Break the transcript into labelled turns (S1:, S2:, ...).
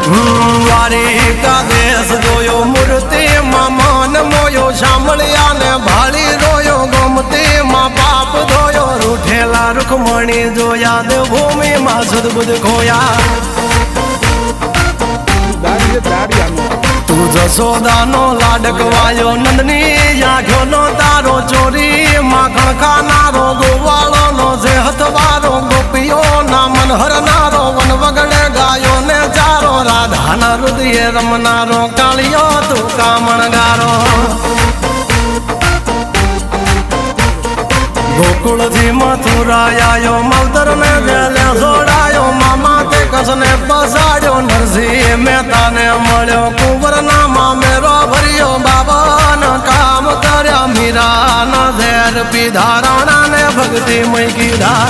S1: દ્વારિકા દેશ જોયો મૂર્તિમાં મન મોયો સાંભળ્યા ને ભાળી રોયો ગોમતીમાં પાપ ધોયો રૂઠેલા રૂખમણી જોયા દેવભૂમિમાં સદબુદ્ધ ખોયા તું જશોદાનો લાડકવાયો નંદની આંખોનો તારો ચોરી માખણ ખાનારો ગોવાળોનો છે હથવારો ગોપીઓ ના મન હરનારો વન વગડે ગાયો ને ચારો રાધાના હૃદય રમનારો કાળિયો તું કામણગારો ગોકુળથી મથુરાયો માવતર ને વેલે જોડાયો મામા તે કસને પસાડ્યો નરસિંહ મહેતાને મળ્યો કુંવરના મામેરો ભર્યો બાબાના કામ કર્યા મીરાના ઝેર પીધા રાણાને ભક્તિ મય કીધા